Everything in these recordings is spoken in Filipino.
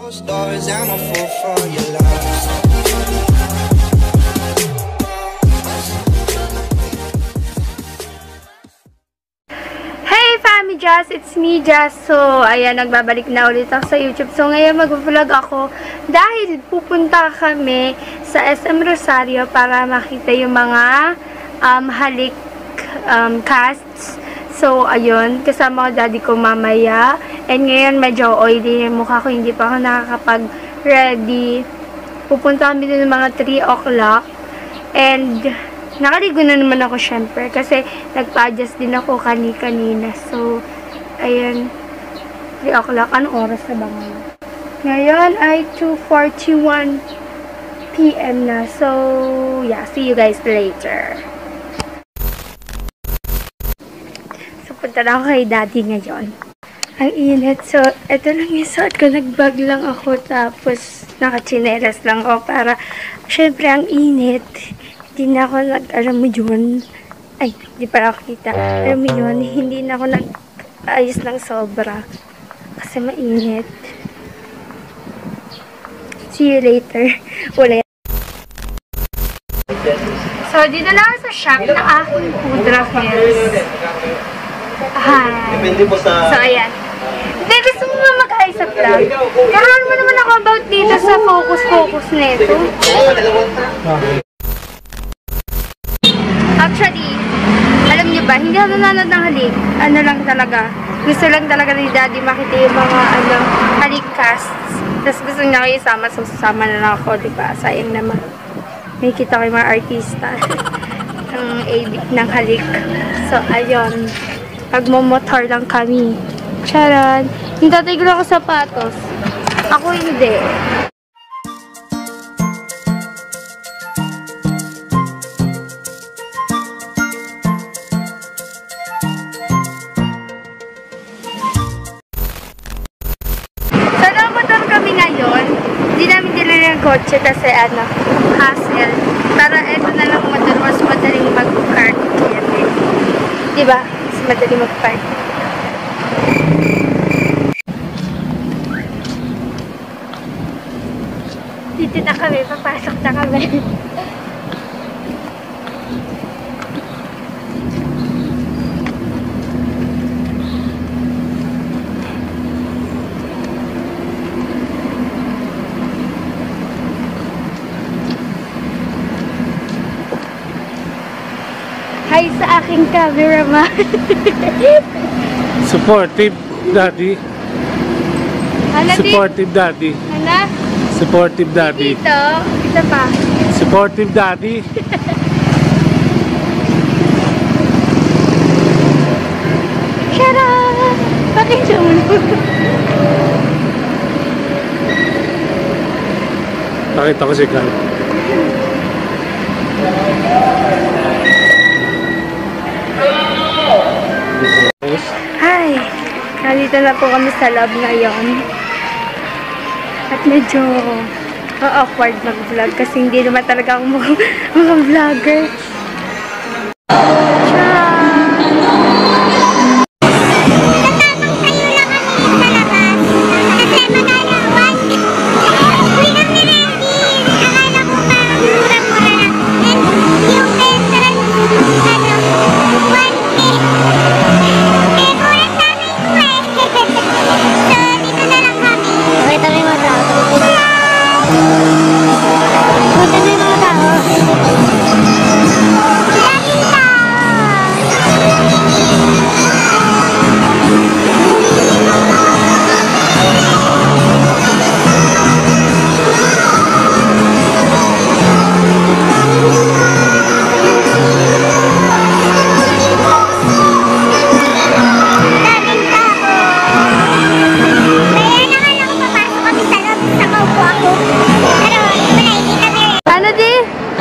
Stars, I'm a fool for your love. Hey Fami Jazz! It's me, Jazz. So, ayan, nagbabalik na ulit ako sa YouTube. So, ngayon mag-vlog ako dahil pupunta kami sa SM Rosario para makita yung mga halik casts. So, ayun, kasama ko daddy ko mamaya. And ngayon, medyo oily yung mukha ko. Hindi pa ako nakakapag-ready. Pupunta kami dun ng mga 3 o'clock. And, nakaligo na naman ako syempre. Kasi, nagpa-adjust din ako kanina. So, ayun, 3 o'clock. Anong oras na ba ngayon? Ngayon ay 2:41 PM na. So, yeah, see you guys later. Punta na ako kay daddy ngayon. Ang init. So, ito lang yung suot ko. Nag-bag lang ako. Tapos, naka-chinelas lang ako para, syempre, ang init. Hindi na ako alam mo yun. Ay, hindi pa ako kita. Alam mo yun, hindi na ako nag-ayos ng sobra. Kasi mainit. See you later. Wala yan. So, dito na ako sa shop na aking Pudra Hills. Hi. So, ayan. Hindi, gusto mo ba mag-hi sa vlog? Karoon mo naman ako about dito sa focus nito. Actually, alam niyo ba, hindi ako nanonood ng halik. Ano lang talaga. Gusto lang talaga ni daddy makita yung mga halik casts. Tapos gusto niya kayo isama. So, susama na lang ako, diba? Sayang naman. May kita ko yung mga artista. Ang edit ng halik. So, ayun. Pagmomotor lang kami. Charan. Hintatay ko lang ako sapatos. Ako hindi. So, nakamotor kami ngayon. Hindi namin dinala ng kotse kasi hassle. Para eto na lang motor. Mas madaling mag-park. Diba? Madali mag-park. Dito na kami, papasok na kami. Hi sa aking cameraman. Supportive daddy. Ano, Supportive daddy. Ano? Supportive daddy. Dito, isa pa. Supportive daddy. Charot! Pakita mo. Pakita ko si Carl. Hi! Nandito na po kami sa lab ngayon. At medyo awkward mag-vlog kasi hindi naman talaga ako mga vlogger.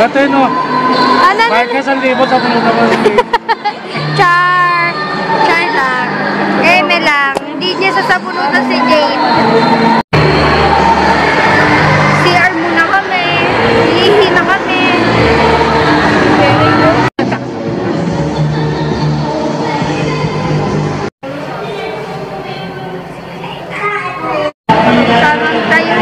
Ate, no? Ano? Kahit ka 1,000 sa punutan mo. Char! Char lang. Eme lang. Hindi niya sasabunutan si Jane. CR muna kami. Ihi na kami. Tamang tayo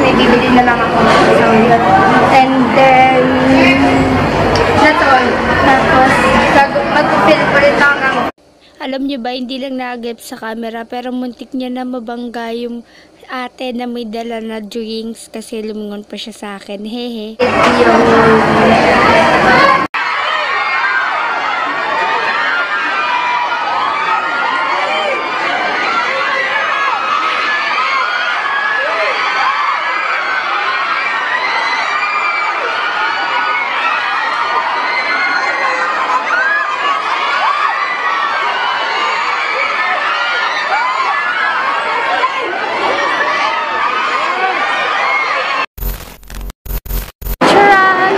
may bibili na lang ako. So, and then, that's all. Tapos, mag-fill ulit ako ng... Alam niyo ba, hindi lang nag-get sa camera, pero muntik niya na mabangga yung ate na may dala na drinks kasi lumingon pa siya sa akin. Hehe.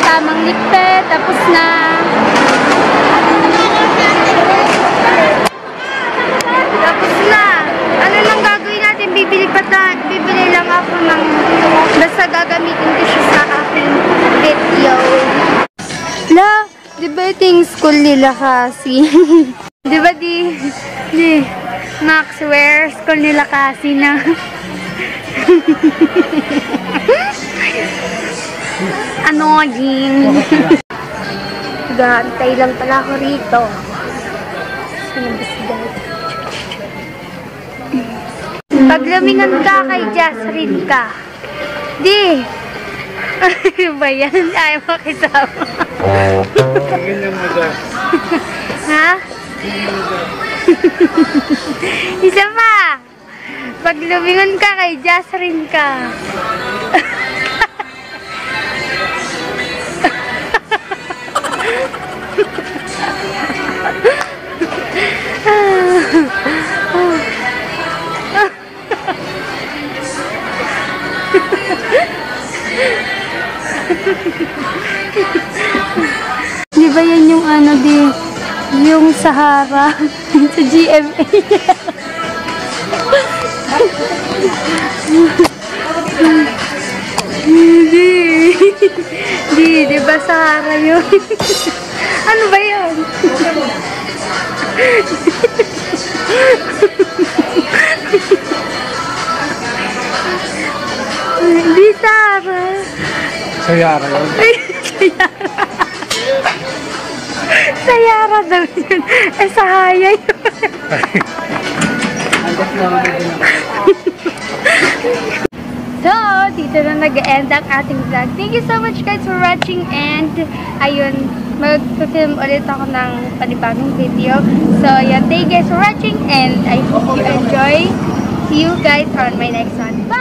Tamang lipet, tapos na. Tapos na. Ano lang gagawin natin? Bibili lang ako ng basta gagamitin ko siya sa aking video. La, di ba ito yung school nila kasi? Di ba di Maxware, school nila kasi na. Annoying. Gantay lang pala ako rito. Pag lumingon ka kay Jasrin ka. Di. Ano ba yan? Ayaw makisama. Ganyan mo dyan. Ha? Isa pa. Pag lumingon ka kay Jasrin ka. Di ba yan yung ano yung Sahara sa GMA? Di ba Sahara yun? Ano ba yun? Di Sahara. Sayara yun. Ay, Sayara daw yun. Eh, Sahaya yun. So, dito na nag-end ang ating vlog. Thank you so much guys for watching and ayun, mag-film ulit ako ng panibagong video. So, yun, thank you guys for watching and I hope you enjoy. See you guys on my next one. Bye!